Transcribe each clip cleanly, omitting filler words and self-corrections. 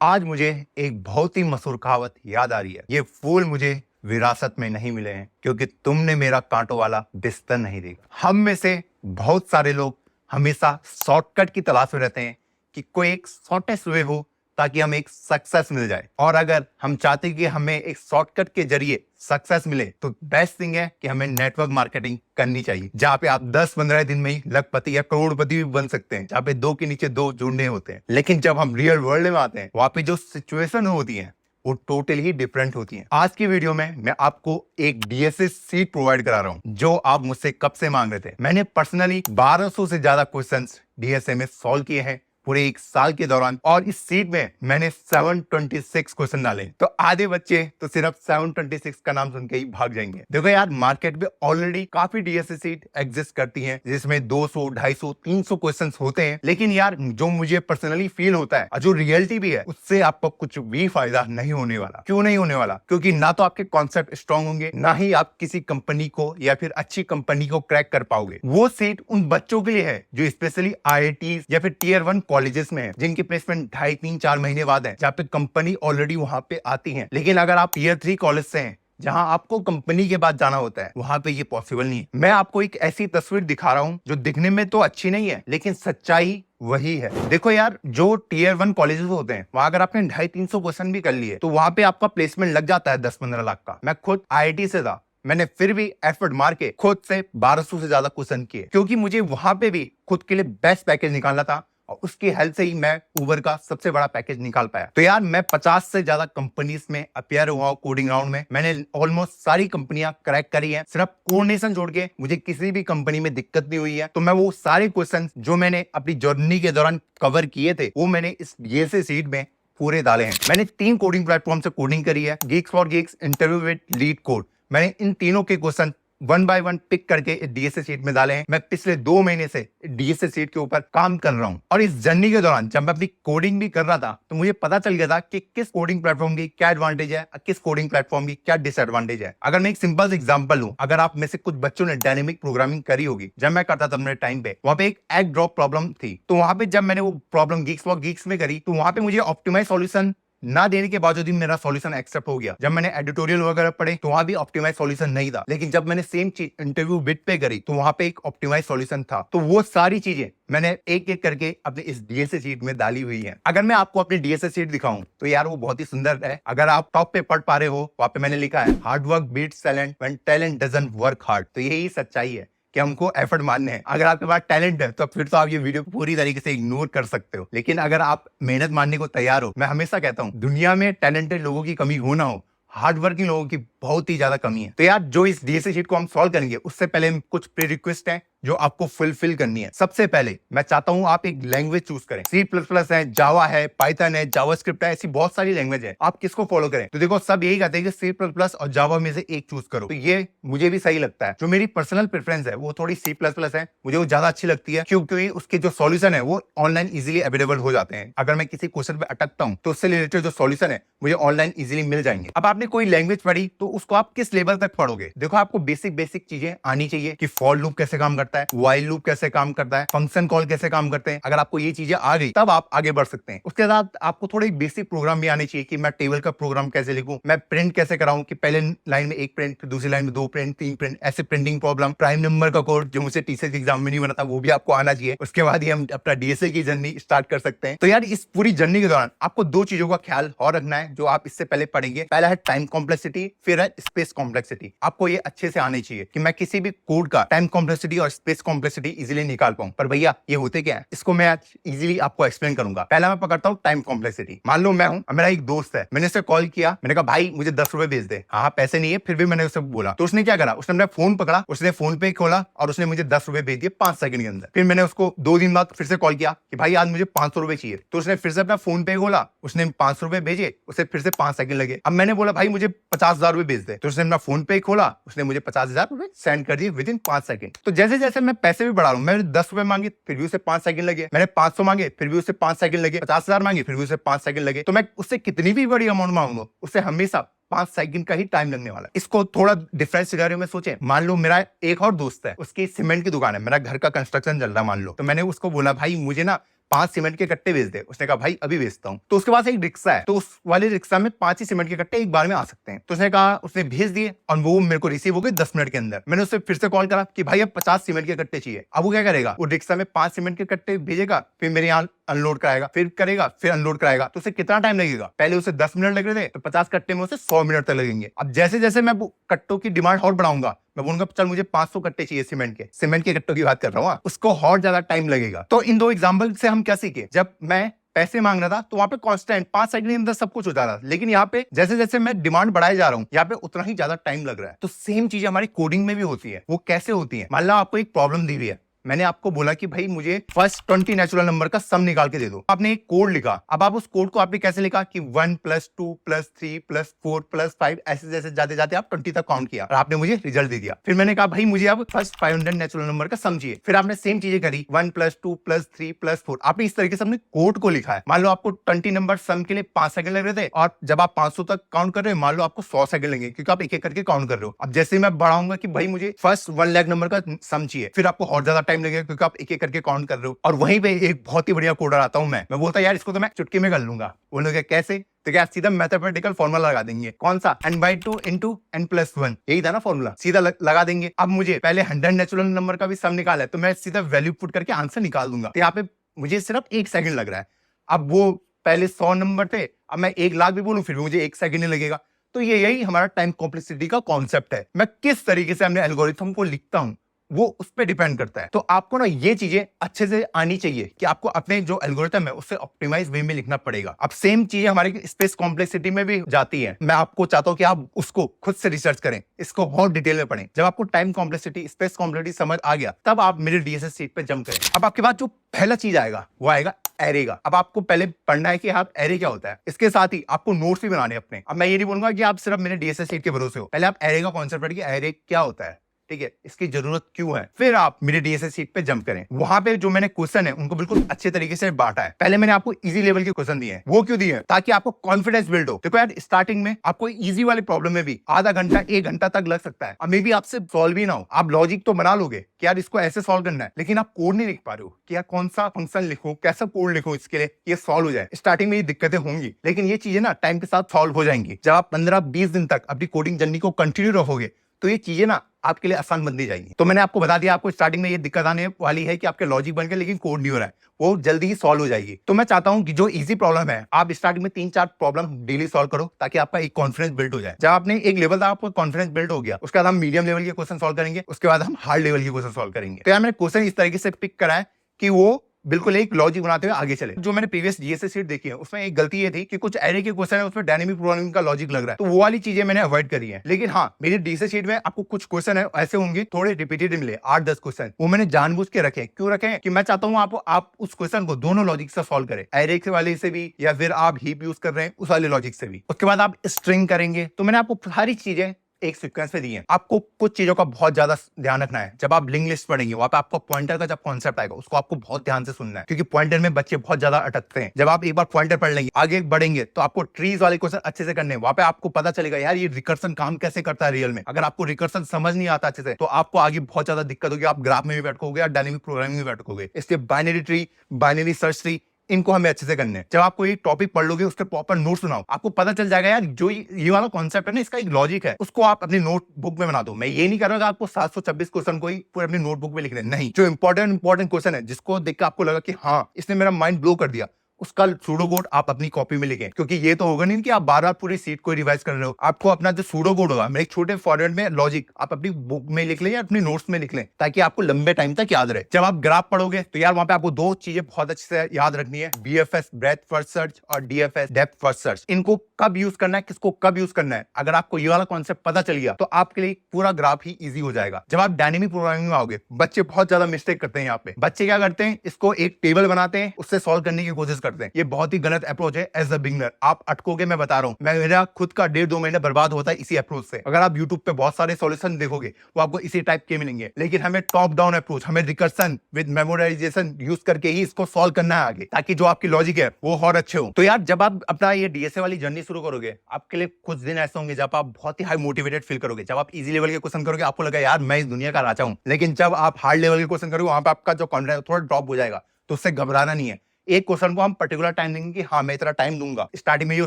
आज मुझे एक बहुत ही मशहूर कहावत याद आ रही है। ये फूल मुझे विरासत में नहीं मिले हैं क्योंकि तुमने मेरा कांटों वाला बिस्तर नहीं देखा। हम में से बहुत सारे लोग हमेशा शॉर्टकट की तलाश में रहते हैं कि कोई एक शॉर्टेस्ट वे हो ताकि हमें एक सक्सेस मिल जाए। और अगर हम चाहते हैं कि हमें एक शॉर्टकट के जरिए सक्सेस मिले तो बेस्ट थिंग है कि हमें नेटवर्क मार्केटिंग करनी चाहिए, जहाँ पे आप 10-15 दिन में ही लखपति या करोड़पति भी बन सकते हैं, जहाँ पे दो के नीचे दो जुड़ने होते हैं। लेकिन जब हम रियल वर्ल्ड में आते हैं, वहाँ पे जो सिचुएशन होती है वो टोटली ही डिफरेंट होती है। आज की वीडियो में मैं आपको एक डीएसए सीट प्रोवाइड करा रहा हूँ जो आप मुझसे कब से मांग रहे थे। मैंने पर्सनली 1200 से ज्यादा क्वेश्चंस डीएसए में सॉल्व किए हैं पूरे एक साल के दौरान, और इस सीट में मैंने 726 क्वेश्चन डाले। तो आधे बच्चे तो सिर्फ 726 का नाम सुन के ही भाग जाएंगे। देखो यार, मार्केट में ऑलरेडी काफी डीएसए सीट एग्जिस्ट करती हैं जिसमें 200, 250, 300 क्वेश्चंस होते हैं। लेकिन यार, जो मुझे पर्सनली फील होता है और जो रियलिटी भी है, उससे आपको कुछ भी फायदा नहीं होने वाला। क्यों नहीं होने वाला? क्योंकि ना तो आपके कॉन्सेप्ट स्ट्रांग होंगे, ना ही आप किसी कंपनी को या फिर अच्छी कंपनी को क्रैक कर पाओगे। वो सीट उन बच्चों के लिए है जो स्पेशली आईआईटी या फिर टियर 1 कॉलेजेस में है, जिनकी प्लेसमेंट 2.5-3-4 महीने बाद है, जहाँ पे कंपनी ऑलरेडी वहां पे आती है। लेकिन अगर आप टियर 3 कॉलेज से हैं जहां आपको कंपनी के बाद जाना होता है, वहां पे ये पॉसिबल नहीं है। मैं आपको एक ऐसी तस्वीर दिखा रहा हूं जो दिखने में तो अच्छी नहीं है, लेकिन सच्चाई वही है। देखो यार, जो टियर 1 कॉलेजेस होते हैं वहां अगर आपने 250-300 क्वेश्चन भी कर लिए तो वहां पे आपका प्लेसमेंट लग जाता है 10-15 लाख का। मैं खुद आईआईटी से था, मैंने फिर भी एफर्ट मार के खुद से 1200 से ज्यादा क्वेश्चन किए, क्योंकि मुझे वहां पे भी खुद के लिए बेस्ट पैकेज निकालना था और उसकी हेल्प से ही मैं उबर का सबसे बड़ा पैकेज निकाल पाया। तो यार, मैं 50 से ज्यादा कंपनीज में अपियर हुआ हूं कोडिंग राउंड में। मैंने ऑलमोस्ट सारी कंपनियां क्रैक करी हैं। सिर्फ कोऑर्डिनेशन जोड़ के मुझे किसी भी कंपनी में दिक्कत नहीं हुई है। तो मैं वो सारे क्वेश्चन जो मैंने अपनी जर्नी के दौरान कवर किए थे, वो मैंने इस डीएसए सीट में पूरे डाले हैं। मैंने 3 कोडिंग प्लेटफॉर्म से कोडिंग करी है: Geeks for Geeks, interview with leet code. मैंने इन तीनों के क्वेश्चन 1 बाय 1 पिक करके डीएसए सीट में डाले हैं। मैं पिछले 2 महीने से डीएसए सीट के ऊपर काम कर रहा हूं, और इस जर्नी के दौरान जब मैं अपनी कोडिंग भी कर रहा था तो मुझे पता चल गया था कि किस कोडिंग प्लेटफॉर्म की क्या एडवांटेज है और किस कोडिंग प्लेटफॉर्म की क्या डिसएडवांटेज है। अगर मैं एक सिंपल एग्जांपल लूं, अगर आप में से कुछ बच्चों ने डायनेमिक प्रोग्रामिंग करी होगी, जब मैं करता था अपने टाइम पे, वहां पे एक एग ड्रॉप प्रॉब्लम थी। तो वहां पे जब मैंने वो प्रॉब्लम गीक्स फॉर गीक्स में करी तो वहां पे मुझे ऑप्टिमाइज सॉल्यूशन ना देने के बावजूद मेरा सॉल्यूशन एक्सेप्ट हो गया। जब मैंने एडिटोरियल वगैरह पढ़े तो वहां भी ऑप्टिमाइज सॉल्यूशन नहीं था। लेकिन जब मैंने सेम चीज इंटरव्यू बिट पे करी तो वहां पे एक ऑप्टिमाइज सॉल्यूशन था। तो वो सारी चीजें मैंने एक एक करके अपने इस डीएसए सीट में डाली हुई है। अगर मैं आपको अपनी डीएसए सीट दिखाऊं तो यार वो बहुत ही सुंदर है। अगर आप टॉप पे पढ़ पा रहे हो, वहां पे मैंने लिखा है hard work beats talent when talent doesn't work hard. तो यही सच्चाई है कि हमको एफर्ट मारने हैं। अगर आपके पास टैलेंट है तो फिर तो आप ये वीडियो को पूरी तरीके से इग्नोर कर सकते हो, लेकिन अगर आप मेहनत मारने को तैयार हो, मैं हमेशा कहता हूं दुनिया में टैलेंटेड लोगों की कमी हो ना हो, हार्ड वर्किंग लोगों की बहुत ही ज्यादा कमी है। तो यार, जो इस डीएसए शीट को हम सॉल्व करेंगे उससे पहले कुछ प्री रिक्वेस्ट है जो आपको फुलफिल करनी है। सबसे पहले मैं चाहता हूं आप एक लैंग्वेज चूज करें। C++ है, जावा है, पाइथन है, जावास्क्रिप्ट है, ऐसी बहुत सारी लैंग्वेज है। आप किसको फॉलो करें? तो देखो, सब यही कहते हैं कि C++ और जावा में से एक चूज करो। तो ये मुझे भी सही लगता है। जो मेरी पर्सनल प्रेफरेंस है वो थोड़ी C++ है, मुझे वो ज्यादा अच्छी लगती है क्योंकि उसके जो सॉल्यूशन है वो ऑनलाइन इजिली अवेलेबल हो जाते हैं। अगर मैं किसी क्वेश्चन पे अटकता हूं तो उससे रिलेटेड जो सॉल्यूशन है मुझे ऑनलाइन इजिली मिल जाएंगे। अब आपने कोई लैंग्वेज पढ़ी तो उसको आप किस लेवल तक पढ़ोगे? देखो, आपको बेसिक चीजें आनी चाहिए कि फॉर लूप कैसे काम करता है, व्हाइल लूप कैसे काम करता है, फंक्शन कॉल कैसे काम करते हैं। अगर आपको ये चीजें आ गई तब आप आगे बढ़ सकते हैं। उसके बाद आपको थोड़ी बेसिक प्रोग्राम भी आनी चाहिए कि मैं टेबल का प्रोग्राम कैसे लिखूं, मैं प्रिंट कैसे कराऊं कि पहले लाइन में 1 प्रिंट, फिर दूसरी लाइन में 2 प्रिंट, 3 प्रिंट, ऐसे प्रिंटिंग प्रॉब्लम, प्राइम नंबर का कोड जो मुझे टीसीएस एग्जाम में नहीं बना था वो भी आपको आना चाहिए। उसके बाद ही हम अपना डीएसए की जर्नी स्टार्ट कर सकते हैं। तो यार, इस पूरी जर्नी के दौरान आपको 2 चीजों का ख्याल और रखना है जो आप इससे पहले पढ़ेंगे। पहला है टाइम कॉम्प्लेक्सिटी, फिर है स्पेस कॉम्प्लेक्सिटी। आपको ये अच्छे से आने चाहिए कि मैं किसी भी कोड का टाइम कॉम्प्लेक्सिटी और स्पेस कॉम्प्लेक्सिटी इजीली निकाल पाऊं। पर भैया, ये होते क्या है, इसको मैं आज इजीली आपको एक्सप्लेन करूंगा। पहला मैं पकड़ता हूँ टाइम कॉम्प्लेक्सिटी। मान लो मैं हूं, मेरा एक दोस्त है, मैंने उसे कॉल किया, मैंने कहा भाई मुझे 10 रुपए भेज दे। हाँ, पैसे नहीं है, फिर भी मैंने उसे बोला। तो उसने क्या करा, उसने मेरा फोन पकड़ा, उसने फोन पे खोला और उसने मुझे 10 रुपए भेज दिए 5 सेकंड के अंदर। फिर मैंने उसको 2 दिन बाद फिर से कॉल किया कि भाई आज मुझे 500 रुपए चाहिए। तो उसने फिर से अपना फोन पे खोला, उसने 500 रुपए भेजे, उसे फिर से 5 सेकंड लगे। अब मैंने बोला भाई मुझे 50,000 रुपए भेज दे। तो उसने अपना फोन पे खोला, उसने मुझे 50,000 रुपए सेंड कर दिए विद इन 5 सेकंड। तो जैसे जैसे मैं पैसे भी बढ़ा रहा हूं, मैंने 10 रुपए मांगे फिर भी उसे 5 सेकंड लगे, मैंने 500 मांगे फिर भी उसे 5 सेकंड लगे, 50,000 मांगे फिर भी उसे 5 सेकंड लगे। तो मैं उससे कितनी भी बड़ी अमाउंट मांगूंगा उससे हमेशा 5 सेकंड का ही टाइम लगने वाला है। इसको थोड़ा डिफरेंट सिनेरियो में सोचें। मान लो मेरा एक और दोस्त है, उसकी सीमेंट की दुकान है, मेरा घर का कंस्ट्रक्शन चल रहा है मान लो। तो मैंने उसको बोला भाई मुझे ना 5 सीमेंट के कट्टे बेच दे। उसने कहा भाई अभी बेचता हूँ। तो उसके पास एक रिक्शा है, तो उस वाले रिक्शा में 5 ही सीमेंट के कट्टे एक बार में आ सकते हैं। तो उसने कहा, उसने भेज दिए और वो मेरे को रिसीव हो गए 10 मिनट के अंदर। मैंने उससे फिर से कॉल करा कि भाई अब 50 सीमेंट के कट्टे चाहिए। अब वो क्या करेगा, वो रिक्शा में 5 सीमेंट के कट्टे भेजेगा, फिर मेरे यहाँ अनलोड कराएगा, फिर करेगा, फिर अनलोड कराएगा। तो उसे कितना टाइम लगेगा, पहले उसे 10 मिनट लग रहे थे, तो 50 कट्टे में उसे 100 मिनट तक लगेंगे। अब जैसे जैसे मैं कट्टों की डिमांड और बढ़ाऊंगा, मैं बोलूंगा चल मुझे 500 कट्टे चाहिए सीमेंट के कट्टों की बात कर रहा हूँ, उसको और ज्यादा टाइम लगेगा। तो इन 2 एग्जाम्पल से हम क्या सीखे, जब मैं पैसे मांग रहा था तो वहां पे कांस्टेंट 5 सेकंड के अंदर सब कुछ हो जा रहा था, लेकिन यहाँ पे जैसे जैसे मैं डिमांड बढ़ाए जा रहा हूँ, यहाँ पे उतना ही ज्यादा टाइम लग रहा है। तो सेम चीज हमारी कोडिंग में भी होती है। वो कैसे होती है, मान लो आपको एक प्रॉब्लम दी हुई है, मैंने आपको बोला कि भाई मुझे फर्स्ट 20 नेचुरल नंबर का सम निकाल के दे दो। आपने एक कोड लिखा, अब आप उस कोड को आपने कैसे लिखा कि 1 + 2 + 3 + 4 + 5, ऐसे जैसे जाते जाते आप 20 तक काउंट किया और आपने मुझे रिजल्ट दे दिया। फिर मैंने कहा भाई मुझे अब फर्स्ट 500 नेचुरल नंबर का सम चाहिए। फिर आपने सेम चीजें करी, 1 + 2 + 3 + 4। आपने इस तरीके से अपने कोड को लिखा है। मान लो आपको 20 नंबर सम के लिए 5 सेकंड लग रहे थे, और जब आप 500 तक काउंट कर रहे हो, मान लो आपको 100 सेकंड लगेंगे, क्योंकि आप एक एक करके काउंट कर रहे हो। अब जैसे ही मैं बढ़ाऊंगा कि भाई मुझे फर्स्ट 1 लाख नंबर का सम चाहिए, फिर आपको और ज्यादा टाइम लगेगा, क्योंकि आप एक करके काउंट कर रहे हो। और वहीं पे एक बहुत ही बढ़िया कोडर आता हूं मैं बोलता यार इसको तो मैं चुटकी में कर लूंगा। वो लोग कैसे, तो क्या सीधा मैथमेटिकल फॉर्मूला लगा देंगे, कौन सा, n/2 × n+1, यही था ना फॉर्मूला, सीधा लगा देंगे। अब मुझे पहले 100 नेचुरल नंबर का भी सम निकाला है, तो मैं सीधा वैल्यू पुट करके आंसर निकाल दूंगा। तो यहाँ पे मुझे सिर्फ 1 सेकंड लग रहा है। अब वो पहले 100 नंबर थे, अब मैं 1 लाख भी बोलूं फिर भी मुझे 1 सेकंड ही लगेगा। तो यही हमारा टाइम कॉम्प्लेक्सिटी का कॉन्सेप्ट है। मैं किस तरीके से अपने एल्गोरिथम को लिखता हूं वो उस पर डिपेंड करता है। तो आपको ना ये चीजें अच्छे से आनी चाहिए कि आपको अपने जो एल्गोरिथम है उससे ऑप्टिमाइज वे में लिखना पड़ेगा। अब सेम चीजें हमारी स्पेस कॉम्प्लेक्सिटी में भी जाती है। मैं आपको चाहता हूं कि आप उसको खुद से रिसर्च करें, इसको बहुत डिटेल में पढ़ें। जब आपको टाइम कॉम्प्लेक्सिटी, स्पेस कॉम्प्लेक्सिटी समझ आ गया, तब आप मेरे डीएसएस सीट पे जंप करें। अब आपके पास जो पहला चीज आएगा वो आएगा एरे का। अब आपको पहले पढ़ना है कि आप एरे क्या होता है, इसके साथ ही आपको नोट्स भी बनाने अपने। अब मैं ये नहीं बोलूंगा कि आप सिर्फ मेरे डीएसएस सीट के भरोसे हो, पहले आप एरे का कॉन्सेप्ट पढ़िए, एरे क्या होता है, ठीक है, इसकी जरूरत क्यों है, फिर आप मेरे डीएसएस सीट पे जंप करें। वहां पे जो मैंने क्वेश्चन है उनको बिल्कुल अच्छे तरीके से बांटा है। पहले मैंने आपको इजी लेवल के क्वेश्चन दिए हैं। वो क्यों दिए हैं, ताकि आपको कॉन्फिडेंस बिल्ड हो। देखो यार, स्टार्टिंग में आपको इजी वाले प्रॉब्लम में भी आधा घंटा 1 घंटा तक लग सकता है, और मे बी आपसे सॉल्व भी ना हो। आप लॉजिक तो बना लोगे कि यार इसको ऐसे सॉल्व करना है, लेकिन आप कोड नहीं लिख पा रहे हो कि यार कौन सा फंक्शन लिखूं, कैसा कोड लिखूं इसके लिए ये सॉल्व हो जाए। स्टार्टिंग में ये दिक्कतें होंगी, लेकिन ये चीजें ना टाइम के साथ सॉल्व हो जाएंगी। जब आप 15-20 दिन तक अपनी कोडिंग जर्नी को कंटिन्यू रखोगे, तो ये चीजें ना आपके लिए आसान बनती जाएगी। तो मैंने आपको बता दिया, आपको स्टार्टिंग में ये दिक्कत आने वाली है कि आपके लॉजिक बन गए लेकिन कोड नहीं हो रहा है, वो जल्दी ही सॉल्व हो जाएगी। तो मैं चाहता हूं कि जो इजी प्रॉब्लम है, आप स्टार्टिंग में 3-4 प्रॉब्लम डेली सॉल्व करो, ताकि आपका एक कॉन्फिडेंस बिल्ड हो जाए। जब आपने एक लेवल तक आपको कॉन्फिडेंस बिल्ड हो गया, उसके बाद हम मीडियम लेवल के क्वेश्चन सॉल्व करेंगे, उसके बाद हम हार्ड लेवल के क्वेश्चन सॉल्व करेंगे। तो यार मैंने क्वेश्चन इस तरीके से पिक करा है कि वो बिल्कुल एक लॉजिक बनाते हुए आगे चले। जो मैंने प्रीवियस जीएसएस सीट देखी है उसमें एक गलती ये थी कि कुछ एरे के क्वेश्चन है उसमें डायनेमिक प्रोग्रामिंग का लॉजिक लग रहा है, तो वो वाली चीजें मैंने अवॉइड करी है। लेकिन हाँ, मेरी डीएसएस सीट में आपको कुछ क्वेश्चन है ऐसे होंगे थोड़े रिपीटेड मिले, 8-10 क्वेश्चन, वो मैंने जानबूझ के रखे। क्यों रखे कि मैं चाहता हूँ आप उस क्वेश्चन को दोनों लॉजिक से सॉल्व करें, एरे के वाले से भी या फिर आप हीप यूज कर रहे हैं उस वाले लॉजिक से भी। उसके बाद आप स्ट्रिंग करेंगे। तो मैंने आपको सारी चीजें एक सीक्वेंस में दी है। आपको कुछ चीजों का बहुत ज्यादा ध्यान रखना है। जब आप लिंक लिस्ट पढ़ेंगे, वहां पे आपको पॉइंटर का जब कॉन्सेप्ट आएगा उसको आपको बहुत ध्यान से सुनना है, क्योंकि पॉइंटर में बच्चे बहुत ज्यादा अटकते हैं। जब आप एक बार पॉइंटर पढ़ लेंगे, आगे बढ़ेंगे, तो आपको ट्रीज वाले क्वेश्चन अच्छे से करने हैं। वहां पे आपको पता चलेगा यार ये रिकर्सन काम कैसे करता है रियल में। अगर आपको रिकर्सन समझ नहीं आता अच्छे से, तो आपको आगे बहुत ज्यादा दिक्कत होगी। आप ग्राफ में भी भटकोगे और डायनेमिक प्रोग्रामिंग में भटकोगे। इसलिए binary tree, binary search tree, इनको हमें अच्छे से करने हैं। जब आपको ये टॉपिक पढ़ लोगे, उसके प्रॉपर नोट सुनाओ, आपको पता चल जाएगा यार जो ये वाला कॉन्सेप्ट है ना, इसका एक लॉजिक है, उसको आप अपनी नोटबुक में बना दो। मैं ये नहीं कर रहा आपको 726 क्वेश्चन को ही पूरे अपनी नोटबुक में लिखने, नहीं। जो इंपॉर्टेंट क्वेश्चन है, जिसको देख के आपको लगा कि हाँ इसने मेरा माइंड ब्लो कर दिया, उसका सूडो कोड आप अपनी कॉपी में लिखें। क्योंकि ये तो होगा नहीं कि आप बार बार पूरी सीट को रिवाइज कर रहे हो। आपको अपना जो सूडो कोड होगा, मेरे एक छोटे फॉर्मेट में लॉजिक आप अपनी बुक में लिख लें या अपनी नोट्स में लिख लें, ताकि आपको लंबे टाइम तक याद रहे। जब आप ग्राफ पढ़ोगे तो यार वहां पे आपको 2 चीजें बहुत अच्छे से याद रखनी है, BFS ब्रेथ फर्स्ट सर्च और DFS डेप्थ फर्स्ट सर्च। इनको कब यूज करना है, किसको कब यूज करना है, अगर आपको ये वाला कॉन्सेप्ट पता चल गया, तो आपके लिए पूरा ग्राफ ही ईजी हो जाएगा। जब आप डायनेमिक प्रोग्रामिंग में आओगे, बच्चे बहुत ज्यादा मिस्टेक करते हैं। यहाँ पे बच्चे क्या करते हैं, इसको एक टेबल बनाते हैं, उससे सॉल्व करने की कोशिश करते हैं। ये बहुत ही गलत अप्रोच है। एज अ बिगिनर आप अटकोगे, मैं बता रहा हूं। मेरा खुद का 1.5-2 महीने बर्बाद होता है इसी अप्रोच से। अगर आप यूट्यूब पे बहुत सारे सॉल्यूशन देखोगे, वो आपको इसी टाइप के मिलेंगे, लेकिन हमें टॉप डाउन अप्रोच, हमें रिकर्सन विद मेमोराइजेशन यूज करके ही इसको सॉल्व करना है आगे, ताकि जो आपकी लॉजिक है वो और अच्छे हो। तो यार जब आप अपना ये डीएसए वाली जर्नी शुरू करोगे, आपके लिए कुछ दिन ऐसे होंगे जब आप बहुत ही हाई मोटिवेटेड फील करोगे। जब आप इजी लेवल के क्वेश्चन करोगे, आपको लगा यार मैं इस दुनिया का राजा हूं। लेकिन जब आप हार्ड लेवल के क्वेश्चन करोगे, वहां पे आपका जो कॉन्फिडेंस थोड़ा ड्रॉप हो जाएगा। तो उससे घबराना नहीं है। एक क्वेश्चन को हम पर्टिकुलर टाइम देंगे कि हाँ मैं इतना टाइम दूंगा। स्टार्टिंग में ये हो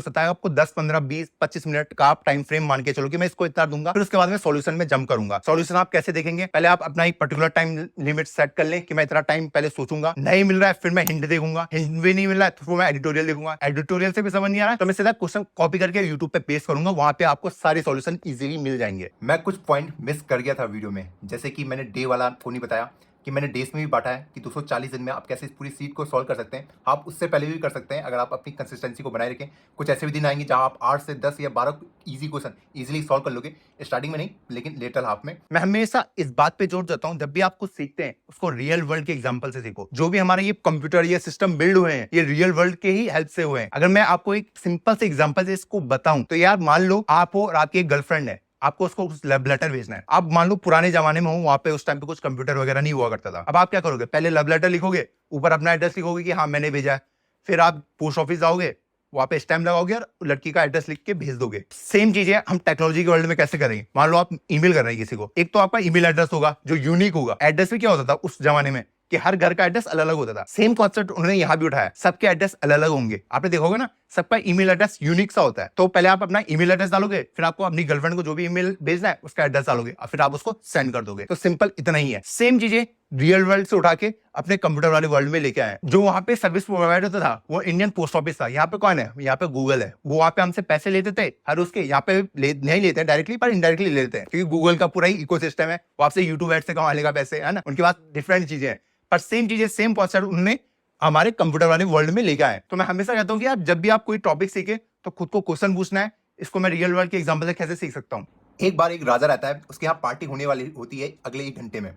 सकता है आपको 10, 15, 20, 25 मिनट का आप टाइम फ्रेम मान के चलो कि मैं इसको इतना दूंगा, फिर उसके बाद में सॉल्यूशन में जंप करूंगा। सॉल्यूशन आप कैसे देखेंगे, पहले आप अपना एक पर्टिकुलर टाइम लिमिट सेट कर लें कि मैं इतना टाइम पहले सोचूंगा, नहीं मिल रहा है फिर मैं हिंट देखूंगा, हिंट भी नहीं मिल रहा है तो मैं एडिटोरियल देखूंगा, एडिटोरियल से भी समझ नहीं आ रहा है तो मैं सीधा क्वेश्चन कॉपी करके यूट्यूब पे पेस्ट करूंगा, वहां पे आपको सारे सॉल्यूशन इजीली मिल जाएंगे। मैं कुछ पॉइंट मिस कर गया था वीडियो में, जैसे कि मैंने डे वाला आपको नहीं बताया कि मैंने डेज में भी बांटा है कि 240 दिन में आप कैसे इस पूरी सीट को सॉल्व कर सकते हैं। आप उससे पहले भी कर सकते हैं अगर आप अपनी कंसिस्टेंसी को बनाए रखें। कुछ ऐसे भी दिन आएंगे जहां आप 8 से 10 या 12 इजी क्वेश्चन इजीली सॉल्व कर लोगे, स्टार्टिंग में नहीं लेकिन लेटर हाफ में। मैं हमेशा इस बात पे जोर देता हूं, जब भी आप कुछ सीखते हैं उसको रियल वर्ल्ड के एग्जांपल से सीखो। जो भी हमारे ये कंप्यूटर ये सिस्टम बिल्ड हुए हैं ये रियल वर्ल्ड के ही हेल्प से हुए हैं। अगर मैं आपको एक सिंपल से एग्जांपल से इसको बताऊं तो यार मान लो आप हो और आपकी एक गर्लफ्रेंड है, आपको उसको लव लेटर भेजना है। आप मान लो पुराने जमाने में हो, वहां पे उस टाइम पे कुछ कंप्यूटर वगैरह नहीं हुआ करता था। अब आप क्या करोगे, पहले लव लेटर लिखोगे, ऊपर अपना एड्रेस लिखोगे कि हाँ मैंने भेजा है, फिर आप पोस्ट ऑफिस जाओगे, वहां पे स्टैम्प लगाओगे और लड़की का एड्रेस लिख के भेज दोगे। सेम चीज है हम टेक्नोलॉजी के वर्ल्ड में कैसे करेंगे। मान लो आप ईमेल कर रहे हैं किसी को, एक तो आपका ईमेल एड्रेस होगा जो यूनिक होगा। एड्रेस में क्या होता था उस जमाने में कि हर घर का एड्रेस अलग अलग होता था। सेम कॉन्सेप्ट उन्होंने यहाँ भी उठाया, सबके एड्रेस अलग अलग होंगे। आपने देखोगे ना सबका ईमेल एड्रेस यूनिक सा होता है। तो पहले आप अपना ईमेल एड्रेस डालोगे, फिर आपको अपनी गर्लफ्रेंड को जो भी ईमेल भेजना है उसका एड्रेस डालोगे और फिर आप उसको सेंड कर दोगे। तो सिंपल इतना ही है। सेम चीजें रियल वर्ल्ड से उठा के अपने कंप्यूटर वाले वर्ल्ड में लेके आए। जो वहां पे सर्विस प्रोवाइडर होता था वो इंडियन पोस्ट ऑफिस था। यहाँ पे कौन है, यहाँ पे गूगल है। वो वहां पे हमसे पैसे लेते थे हर उसके, यहाँ पे नहीं लेते डायरेक्टली पर इनडायरेक्टली लेते हैं, क्योंकि गूगल का पूरा ही इकोसिस्टम है। वो आपसे यूट्यूब एड से कमा लेगा पैसे, है ना। उनके पास डिफरेंट चीजें हैं पर सेम चीजें सेम कॉन्सेप्ट उन्होंने हमारे कंप्यूटर वाले वर्ल्ड में लेके आए। तो मैं हमेशा कहता हूँ कि यार जब भी आप कोई टॉपिक सीखे तो खुद को क्वेश्चन पूछना है, इसको मैं रियल वर्ल्ड के एग्जांपल से कैसे सीख सकता हूँ। एक बार एक राजा रहता है, उसके यहाँ पार्टी होने वाली होती है अगले 1 घंटे में।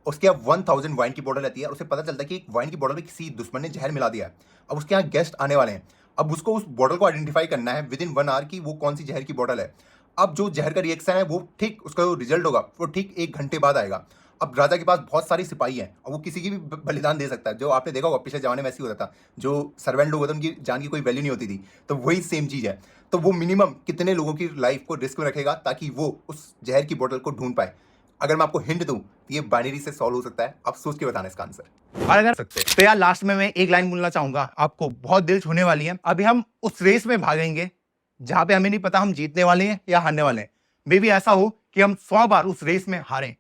उसके यहाँ 1000 वाइन की बोतल रहती है और उसे पता चलता है कि एक वाइन की बोतल में किसी दुश्मन ने जहर मिला दिया है। अब उसके यहाँ गेस्ट आने वाले हैं। अब उसको उस बोतल को आइडेंटिफाई करना है विद इन 1 आवर की वो कौन सी जहर की बोतल है। अब जो जहर का रिएक्शन है वो ठीक उसका जो रिजल्ट होगा वो ठीक 1 घंटे बाद आएगा। अब राजा के पास बहुत सारी सिपाही हैं और वो किसी की भी बलिदान दे सकता है। जो आपने देखा होगा पिछले जमाने में ऐसे ही होता था, जो सर्वेंट लोग होते हैं उनकी जान की कोई वैल्यू नहीं होती थी। तो वही सेम चीज़ है। तो वो मिनिमम कितने लोगों की लाइफ को रिस्क में रखेगा ताकि वो उस जहर की बोतल को ढूंढ पाए। अगर मैं आपको हिंट दूं तो ये बाइनरी से सॉल्व हो सकता है। आप सोच के बताना इसका आंसर। और अगर सकते तो यार लास्ट में मैं एक लाइन बोलना चाहूंगा, आपको बहुत दिल छूने वाली है। अभी हम उस रेस में भागेंगे जहां पे हमें नहीं पता हम जीतने वाले हैं या हारने वाले हैं। मे बी ऐसा हो कि हम 100 बार उस रेस में हारें,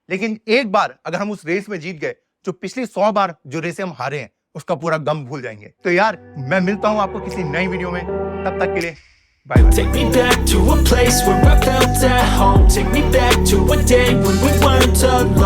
लेकिन एक बार अगर हम उस रेस में जीत गए, जो पिछली 100 बार जो रेस हम हारे हैं उसका पूरा गम भूल जाएंगे। तो यार मैं मिलता हूं आपको किसी नई वीडियो में, तब तक के लिए bye bye. Take me back to a place where I felt at home. Take me back to a day when we weren't alone.